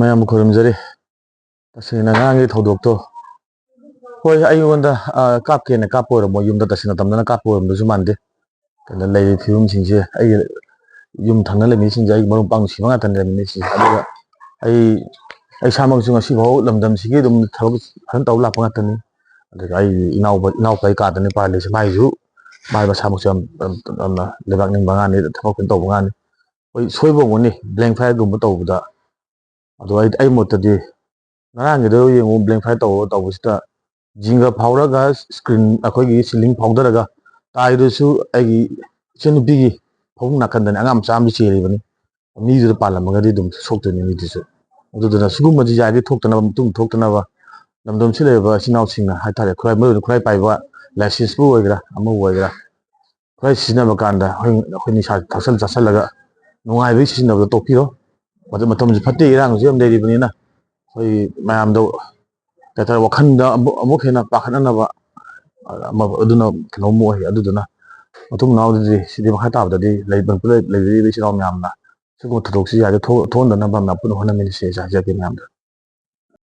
ꯃꯌꯥꯝ ꯈꯨꯔꯨꯝꯖꯔꯤ ꯇꯁꯦꯡꯅ ꯉꯔꯥꯡꯒꯤ ꯊꯧꯗꯣꯛꯇꯣ ꯍꯣꯏ ꯑꯩꯉꯣꯟꯗ ꯀꯥꯞꯀꯦꯅ ꯀꯥꯞꯄ ꯑꯣꯏꯔꯝꯃꯣꯏ ꯌꯨꯝꯗ ꯇꯁꯦꯡꯅ ꯇꯝꯗꯅ ꯀꯥꯞꯄ ꯑꯣꯏꯔꯝꯕꯁꯨ ꯃꯥꯟꯗꯦ ꯀꯩꯅꯣ ꯂꯩꯔꯤꯕ ꯐꯤꯕꯝꯁꯤꯡꯁꯦ ꯑꯩ ꯌꯨꯝ ꯊꯪꯅ ꯂꯩꯃꯤꯁꯤꯡꯁꯦ ꯑꯩ ꯃꯔꯨꯞ ꯃꯄꯥꯡ ꯅꯨꯡꯁꯤꯕ ꯉꯥꯛꯇꯅꯤ ꯂꯩꯃꯤꯟꯅꯩꯁꯤꯡꯁꯦ ꯑꯗꯨꯒ ꯑꯩ ꯏꯁꯥꯃꯛꯁꯨ ꯉꯁꯤꯐꯥꯎ ꯂꯝꯗꯝꯁꯤꯒꯤ ꯑꯗꯨꯝ ꯊꯕꯛ ꯐꯖꯅ ꯇꯧꯔ ꯂꯥꯛꯄ ꯉꯥꯛꯇꯅꯤ ꯑꯗꯨꯒ ꯑꯩꯒꯤ ꯏꯅꯥꯎꯄꯥ ꯀꯥꯗꯅꯤ ꯄꯥꯜꯂꯤꯁꯦ ꯃꯥꯏꯁꯨ ꯃꯥꯏ ꯃꯁꯥꯃꯛꯁꯨ ꯌꯥꯝꯅ ꯂꯩꯕꯥꯛ ꯅꯤꯡꯕ ꯑꯉꯥꯡꯅꯤ ꯊꯕꯛ ꯐꯖꯅ ꯇꯧꯕ ꯑꯉꯥꯡꯅꯤ ꯍꯣꯏ ꯁꯣꯏꯕ ꯑꯃꯅꯤ ꯕ꯭ꯂꯦꯡ ꯐꯥꯏꯌꯔꯒꯨꯝꯕ ꯇꯧꯕꯗ ꯑꯗꯣ ꯑꯩ ꯃꯣꯠꯇꯗꯤ ꯉꯔꯥꯡꯒꯤꯗꯣ ꯌꯦꯡꯉꯨ ꯕ꯭ꯂꯦꯡ ꯐꯥꯏꯌꯔ ꯇꯧꯕꯁꯤꯗ ꯖꯤꯡꯒ ꯐꯥꯎꯔꯒ ꯁ꯭ꯀ꯭ꯔꯤꯟ ꯑꯩꯈꯣꯏꯒꯤ ꯁꯤꯂꯤꯡ ꯐꯥꯎꯗꯔꯒ ꯇꯥꯏꯗꯨꯁꯨ ꯑꯩꯒꯤ ꯏꯆꯟꯅꯨꯄꯤꯒꯤ ꯐꯃꯨꯡ ꯅꯥꯀꯟꯗꯅꯤ ꯑꯉꯥꯡ ꯃꯆꯥ ꯑꯃꯁꯨ ꯆꯦꯜꯂꯤꯕꯅꯤ ꯃꯤꯗꯨꯗ ꯄꯥꯜꯂꯝꯃꯒꯗꯤ ꯑꯗꯨꯝ ꯁꯣꯛꯇꯣꯏꯅꯤ ꯃꯤꯗꯨꯁꯨ ꯑꯗꯨꯗꯨꯅ ꯁꯤꯒꯨꯝꯕꯁꯤ ꯌꯥꯔꯤꯈꯩ ꯊꯣꯛꯇꯅꯕ ꯃꯇꯨꯡ ꯊꯣꯛꯇꯅꯕ ꯂꯝꯗꯝꯁꯤ ꯂꯩꯔꯤꯕ ꯏꯆꯤꯟ ꯏꯅꯥꯎꯁꯤꯡꯅ ꯍꯥꯏꯇꯥꯔꯦ ꯃꯔꯨꯗꯤ ꯈꯨꯠꯂꯥꯏ ꯄꯥꯏꯕ ꯂꯥꯏꯁꯦꯟꯁꯄꯨ ꯑꯣꯏꯒꯦꯔꯥ ꯑꯃꯕꯨ ꯑꯣꯏꯒꯦꯔꯥ ꯈꯨꯠꯂꯥꯏ ꯁꯤꯖꯤꯟꯅꯕ ꯀꯥꯟꯗ ꯑꯩꯈꯣꯏ ꯅꯤꯁꯥ ꯊꯛꯆꯜ ꯆꯥꯁꯜꯂꯒ ꯅꯨꯡꯉꯥꯏꯕꯒꯤ ꯁꯤꯖꯤꯟꯅꯕꯗꯣ ꯇꯣꯛꯄꯤꯔꯣ ꯃꯇꯝꯁꯨ ꯐꯠꯇꯦ ꯏꯔꯥꯡꯁꯨ ꯌꯥꯝ ꯂꯩꯔꯤꯕꯅꯤꯅ ꯑꯩꯈꯣꯏ ꯃꯌꯥꯝꯗꯣ ꯀꯩ ꯍꯥꯏꯇꯥꯔꯦ ꯋꯥꯈꯜꯗ ꯑꯃꯨꯛ ꯍꯦꯟꯅ ꯄꯥꯈꯠꯅꯅꯕ ꯑꯗꯨꯅ ꯀꯩꯅꯣꯝ ꯑꯣꯏ ꯑꯗꯨꯗꯨꯅ ꯃꯇꯨꯡ ꯃꯅꯥꯎꯗꯗꯤ ꯁꯤꯗꯤ ꯃꯈꯥ ꯇꯥꯕꯗꯗꯤ ꯂꯩꯕꯤꯔꯤꯕ ꯏꯆꯤꯜ ꯏꯅꯥꯎ ꯃꯌꯥꯝꯅ ꯁꯤꯒꯨꯝꯕ ꯊꯧꯗꯣꯛꯁꯤ ꯌꯥꯔꯤꯈꯩ ꯊꯣꯛꯍꯟꯗꯅꯕ ꯄꯨꯟꯅ ꯍꯣꯠꯅꯃꯤꯟꯅꯁꯤ ꯍꯥꯏꯖꯒꯦ ꯃꯌꯥꯝꯗ